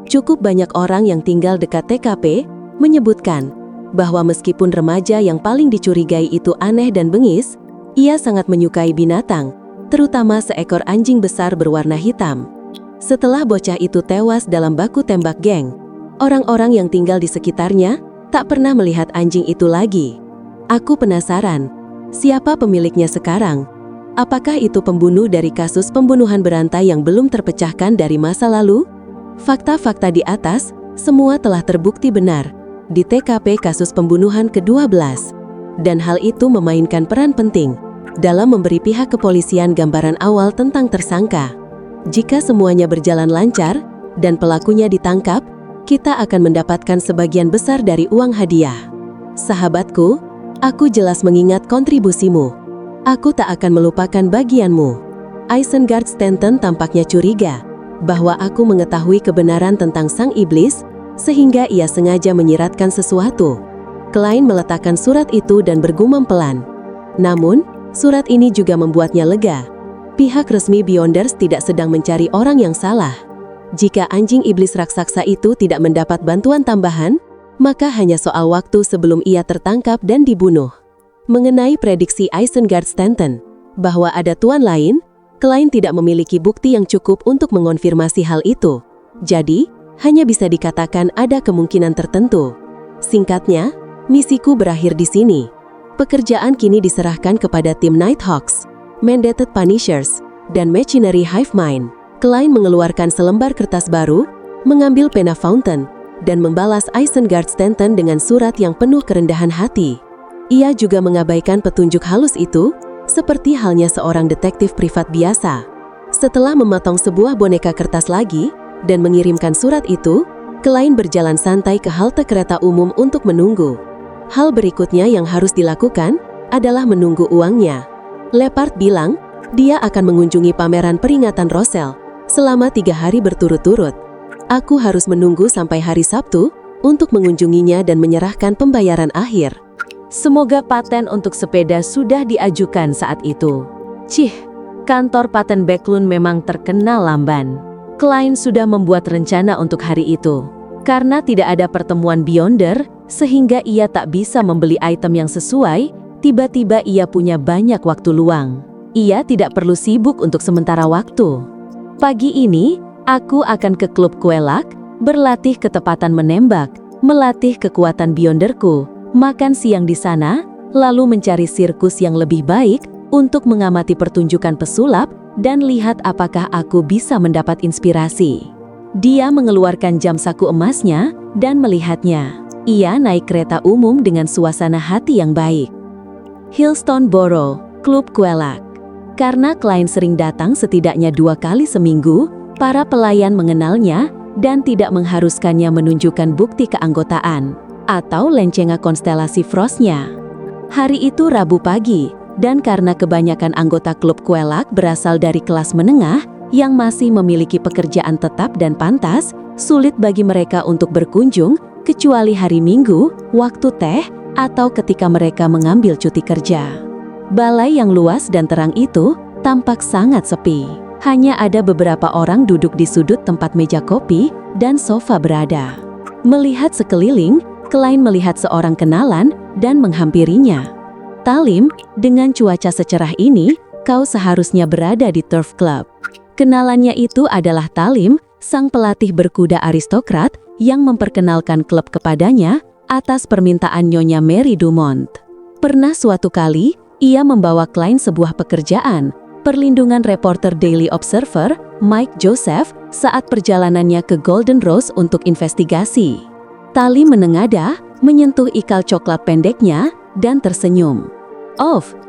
Cukup banyak orang yang tinggal dekat TKP menyebutkan bahwa meskipun remaja yang paling dicurigai itu aneh dan bengis, ia sangat menyukai binatang, terutama seekor anjing besar berwarna hitam. Setelah bocah itu tewas dalam baku tembak geng, orang-orang yang tinggal di sekitarnya tak pernah melihat anjing itu lagi. Aku penasaran, siapa pemiliknya sekarang? Apakah itu pembunuh dari kasus pembunuhan berantai yang belum terpecahkan dari masa lalu? Fakta-fakta di atas semua telah terbukti benar di TKP kasus pembunuhan ke-12. Dan hal itu memainkan peran penting dalam memberi pihak kepolisian gambaran awal tentang tersangka. Jika semuanya berjalan lancar dan pelakunya ditangkap, kita akan mendapatkan sebagian besar dari uang hadiah. Sahabatku, aku jelas mengingat kontribusimu. Aku tak akan melupakan bagianmu. Isengard Stanton tampaknya curiga bahwa aku mengetahui kebenaran tentang sang iblis, sehingga ia sengaja menyiratkan sesuatu. Klein meletakkan surat itu dan bergumam pelan. Namun, surat ini juga membuatnya lega. Pihak resmi Beyonders tidak sedang mencari orang yang salah. Jika anjing iblis raksasa itu tidak mendapat bantuan tambahan, maka hanya soal waktu sebelum ia tertangkap dan dibunuh. Mengenai prediksi Isengard Stanton bahwa ada tuan lain, Klein tidak memiliki bukti yang cukup untuk mengonfirmasi hal itu. Jadi, hanya bisa dikatakan ada kemungkinan tertentu. Singkatnya, misiku berakhir di sini. Pekerjaan kini diserahkan kepada tim Nighthawks, Mandated Punishers, dan Machinery Hive Mind. Klein mengeluarkan selembar kertas baru, mengambil pena fountain, dan membalas Isengard Stanton dengan surat yang penuh kerendahan hati. Ia juga mengabaikan petunjuk halus itu, seperti halnya seorang detektif privat biasa. Setelah memotong sebuah boneka kertas lagi, dan mengirimkan surat itu, Klein berjalan santai ke halte kereta umum untuk menunggu. Hal berikutnya yang harus dilakukan adalah menunggu uangnya. Lepard bilang, dia akan mengunjungi pameran peringatan Roselle selama 3 hari berturut-turut. Aku harus menunggu sampai hari Sabtu untuk mengunjunginya dan menyerahkan pembayaran akhir. Semoga paten untuk sepeda sudah diajukan saat itu. Kantor paten Backlund memang terkenal lamban. Klein sudah membuat rencana untuk hari itu. Karena tidak ada pertemuan Beyonder, sehingga ia tak bisa membeli item yang sesuai, tiba-tiba ia punya banyak waktu luang. Ia tidak perlu sibuk untuk sementara waktu. Pagi ini, aku akan ke klub kuelak, berlatih ketepatan menembak, melatih kekuatan beyonderku, makan siang di sana, lalu mencari sirkus yang lebih baik untuk mengamati pertunjukan pesulap dan lihat apakah aku bisa mendapat inspirasi. Dia mengeluarkan jam saku emasnya dan melihatnya. Ia naik kereta umum dengan suasana hati yang baik. Hillstone Borough, klub kuelak. Karena klien sering datang setidaknya 2 kali seminggu, para pelayan mengenalnya dan tidak mengharuskannya menunjukkan bukti keanggotaan atau lencenga konstelasi Frostnya. Hari itu Rabu pagi, dan karena kebanyakan anggota klub kuelak berasal dari kelas menengah yang masih memiliki pekerjaan tetap dan pantas, sulit bagi mereka untuk berkunjung kecuali hari Minggu, waktu teh, atau ketika mereka mengambil cuti kerja. Balai yang luas dan terang itu tampak sangat sepi. Hanya ada beberapa orang duduk di sudut tempat meja kopi dan sofa berada. Melihat sekeliling, klien melihat seorang kenalan dan menghampirinya. "Talim, dengan cuaca secerah ini, kau seharusnya berada di Turf Club." Kenalannya itu adalah Talim, sang pelatih berkuda aristokrat yang memperkenalkan klub kepadanya atas permintaan Nyonya Mary Dumont. Pernah suatu kali, ia membawa klien sebuah pekerjaan, perlindungan reporter Daily Observer, Mike Joseph, saat perjalanannya ke Golden Rose untuk investigasi. Talim menengadah, menyentuh ikal coklat pendeknya, dan tersenyum.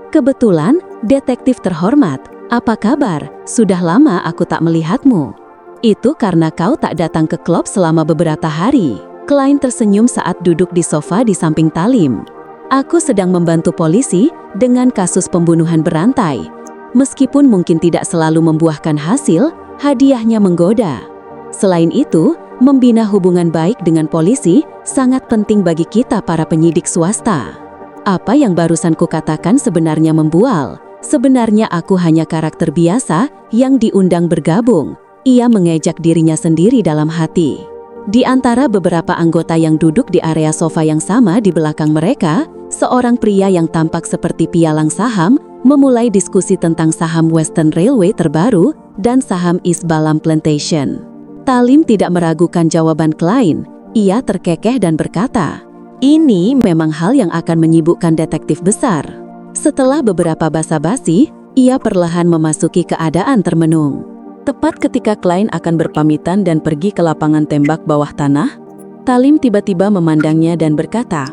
Kebetulan, detektif terhormat. Apa kabar? Sudah lama aku tak melihatmu." "Itu karena kau tak datang ke klub selama beberapa hari." Klien tersenyum saat duduk di sofa di samping Talim. "Aku sedang membantu polisi dengan kasus pembunuhan berantai. Meskipun mungkin tidak selalu membuahkan hasil, hadiahnya menggoda. Selain itu, membina hubungan baik dengan polisi sangat penting bagi kita para penyidik swasta." "Apa yang barusan kukatakan sebenarnya membual. Sebenarnya aku hanya karakter biasa yang diundang bergabung." Ia mengejek dirinya sendiri dalam hati. Di antara beberapa anggota yang duduk di area sofa yang sama di belakang mereka, seorang pria yang tampak seperti pialang saham memulai diskusi tentang saham Western Railway terbaru dan saham East Balam Plantation. Talim tidak meragukan jawaban klien. Ia terkekeh dan berkata, "Ini memang hal yang akan menyibukkan detektif besar." Setelah beberapa basa-basi, ia perlahan memasuki keadaan termenung. Tepat ketika klien akan berpamitan dan pergi ke lapangan tembak bawah tanah, Talim tiba-tiba memandangnya dan berkata,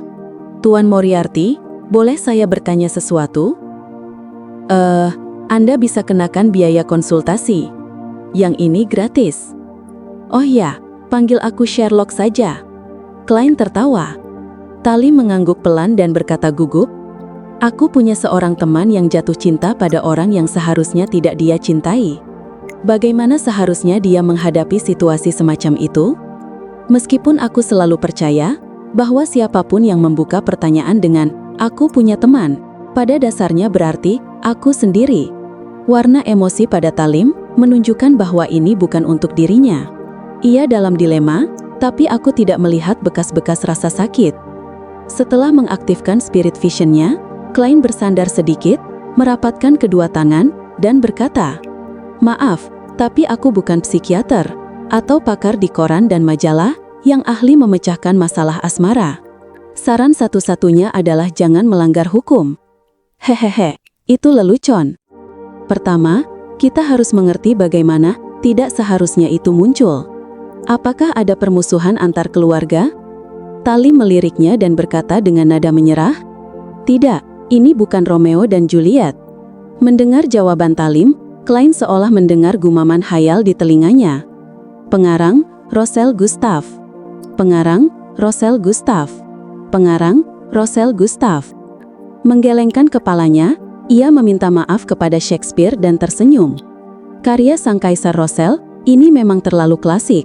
"Tuan Moriarty, boleh saya bertanya sesuatu?" Anda bisa kenakan biaya konsultasi. Yang ini gratis." "Oh ya, panggil aku Sherlock saja." Klien tertawa. Talim mengangguk pelan dan berkata gugup, "Aku punya seorang teman yang jatuh cinta pada orang yang seharusnya tidak dia cintai. Bagaimana seharusnya dia menghadapi situasi semacam itu? Meskipun aku selalu percaya bahwa siapapun yang membuka pertanyaan dengan "aku punya teman", pada dasarnya berarti "aku sendiri." Warna emosi pada Talim menunjukkan bahwa ini bukan untuk dirinya. Ia dalam dilema, tapi aku tidak melihat bekas-bekas rasa sakit. Setelah mengaktifkan spirit vision-nya, klien bersandar sedikit, merapatkan kedua tangan, dan berkata, "Maaf, tapi aku bukan psikiater atau pakar di koran dan majalah yang ahli memecahkan masalah asmara. Saran satu-satunya adalah jangan melanggar hukum." Hehehe, itu lelucon. Pertama, kita harus mengerti bagaimana tidak seharusnya itu muncul. Apakah ada permusuhan antar keluarga? Talim meliriknya dan berkata dengan nada menyerah, "Tidak. Ini bukan Romeo dan Juliet." Mendengar jawaban Talim, klien seolah mendengar gumaman khayal di telinganya. Pengarang, Roselle Gustav. Pengarang, Roselle Gustav. Pengarang, Roselle Gustav. Menggelengkan kepalanya, ia meminta maaf kepada Shakespeare dan tersenyum. Karya sang Kaisar Roselle, ini memang terlalu klasik.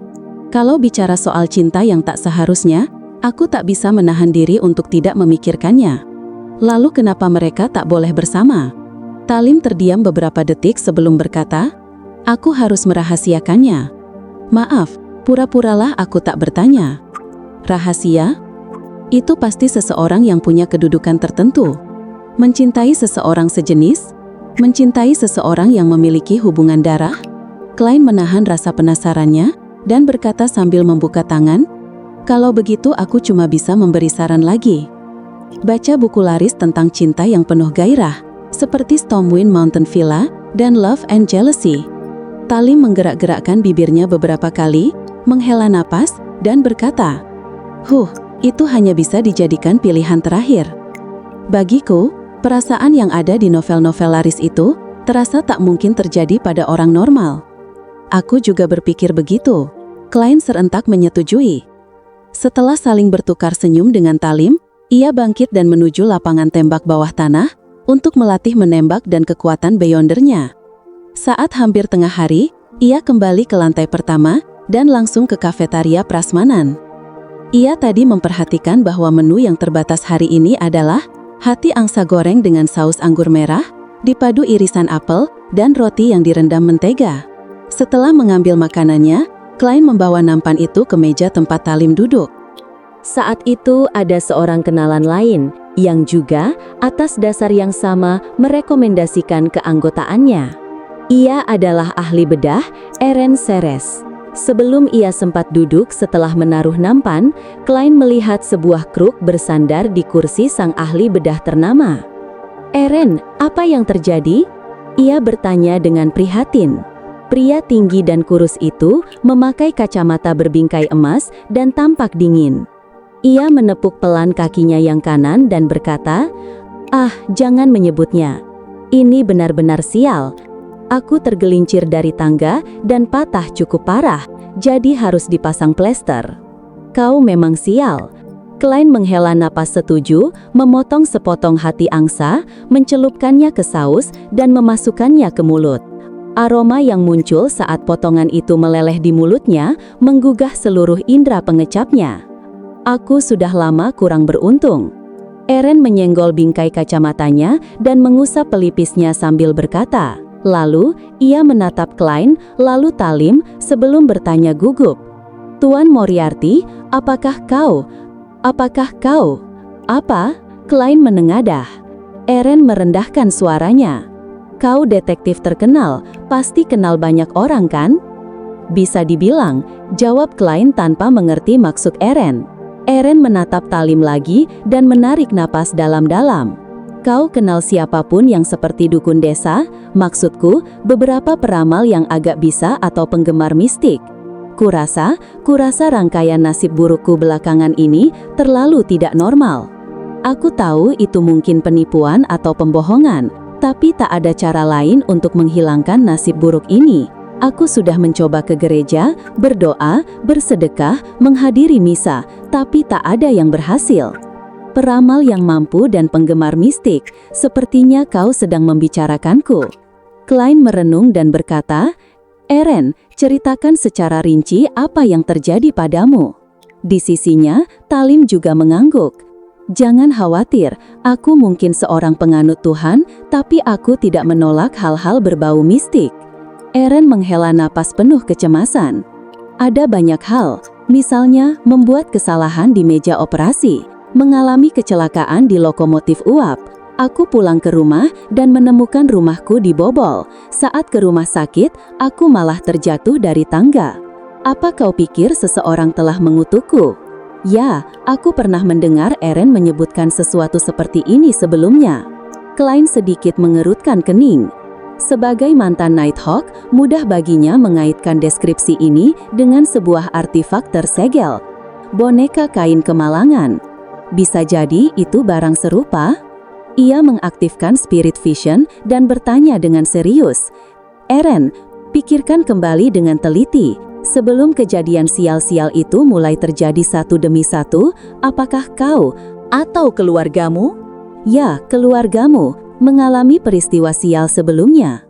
Kalau bicara soal cinta yang tak seharusnya, aku tak bisa menahan diri untuk tidak memikirkannya. Lalu kenapa mereka tak boleh bersama? Talim terdiam beberapa detik sebelum berkata, "Aku harus merahasiakannya." "Maaf, pura-puralah aku tak bertanya." "Rahasia? Itu pasti seseorang yang punya kedudukan tertentu. Mencintai seseorang sejenis? Mencintai seseorang yang memiliki hubungan darah?" Klein menahan rasa penasarannya dan berkata sambil membuka tangan, "Kalau begitu aku cuma bisa memberi saran lagi. Baca buku laris tentang cinta yang penuh gairah, seperti Stormwind Mountain Villa dan Love and Jealousy." Talim menggerak-gerakkan bibirnya beberapa kali, menghela napas, dan berkata, itu hanya bisa dijadikan pilihan terakhir. Bagiku, perasaan yang ada di novel-novel laris itu terasa tak mungkin terjadi pada orang normal. Aku juga berpikir begitu. Klein serentak menyetujui. Setelah saling bertukar senyum dengan Talim, ia bangkit dan menuju lapangan tembak bawah tanah untuk melatih menembak dan kekuatan Beyondernya. Saat hampir tengah hari, ia kembali ke lantai pertama dan langsung ke kafetaria prasmanan. Ia tadi memperhatikan bahwa menu yang terbatas hari ini adalah hati angsa goreng dengan saus anggur merah, dipadu irisan apel, dan roti yang direndam mentega. Setelah mengambil makanannya, Klein membawa nampan itu ke meja tempat Talim duduk. Saat itu ada seorang kenalan lain yang juga atas dasar yang sama merekomendasikan keanggotaannya. Ia adalah ahli bedah, Eren Ceres. Sebelum ia sempat duduk setelah menaruh nampan, Klein melihat sebuah kruk bersandar di kursi sang ahli bedah ternama. "Eren, apa yang terjadi?" Ia bertanya dengan prihatin. Pria tinggi dan kurus itu memakai kacamata berbingkai emas dan tampak dingin. Ia menepuk pelan kakinya yang kanan dan berkata, "Jangan menyebutnya. Ini benar-benar sial. Aku tergelincir dari tangga dan patah cukup parah, jadi harus dipasang plester." "Kau memang sial." Klein menghela napas setuju, memotong sepotong hati angsa, mencelupkannya ke saus, dan memasukkannya ke mulut. Aroma yang muncul saat potongan itu meleleh di mulutnya menggugah seluruh indera pengecapnya. "Aku sudah lama kurang beruntung." Eren menyenggol bingkai kacamatanya dan mengusap pelipisnya sambil berkata. Lalu, ia menatap Klein, lalu Talim, sebelum bertanya gugup, "Tuan Moriarty, apakah kau? Apa?" Klein menengadah. Eren merendahkan suaranya. "Kau detektif terkenal, pasti kenal banyak orang kan?" "Bisa dibilang," jawab Klein tanpa mengerti maksud Eren. Eren menatap Talim lagi dan menarik napas dalam-dalam. "Kau kenal siapapun yang seperti dukun desa? Maksudku, beberapa peramal yang agak bisa atau penggemar mistik. Kurasa rangkaian nasib burukku belakangan ini terlalu tidak normal. Aku tahu itu mungkin penipuan atau pembohongan, tapi tak ada cara lain untuk menghilangkan nasib buruk ini. Aku sudah mencoba ke gereja, berdoa, bersedekah, menghadiri misa, tapi tak ada yang berhasil." "Peramal yang mampu dan penggemar mistik, sepertinya kau sedang membicarakanku." Klein merenung dan berkata, "Eren, ceritakan secara rinci apa yang terjadi padamu." Di sisinya, Talim juga mengangguk. "Jangan khawatir, aku mungkin seorang penganut Tuhan, tapi aku tidak menolak hal-hal berbau mistik." Eren menghela napas penuh kecemasan. "Ada banyak hal, misalnya membuat kesalahan di meja operasi, mengalami kecelakaan di lokomotif uap. Aku pulang ke rumah dan menemukan rumahku dibobol. Saat ke rumah sakit, aku malah terjatuh dari tangga. Apa kau pikir seseorang telah mengutukku?" "Ya, aku pernah mendengar Eren menyebutkan sesuatu seperti ini sebelumnya." Klein sedikit mengerutkan kening. Sebagai mantan Nighthawk, mudah baginya mengaitkan deskripsi ini dengan sebuah artefak tersegel. Boneka kain kemalangan. Bisa jadi itu barang serupa? Ia mengaktifkan Spirit Vision dan bertanya dengan serius. "Eren, pikirkan kembali dengan teliti. Sebelum kejadian sial-sial itu mulai terjadi satu demi satu, apakah kau atau keluargamu?" "Ya, keluargamu mengalami peristiwa sial sebelumnya."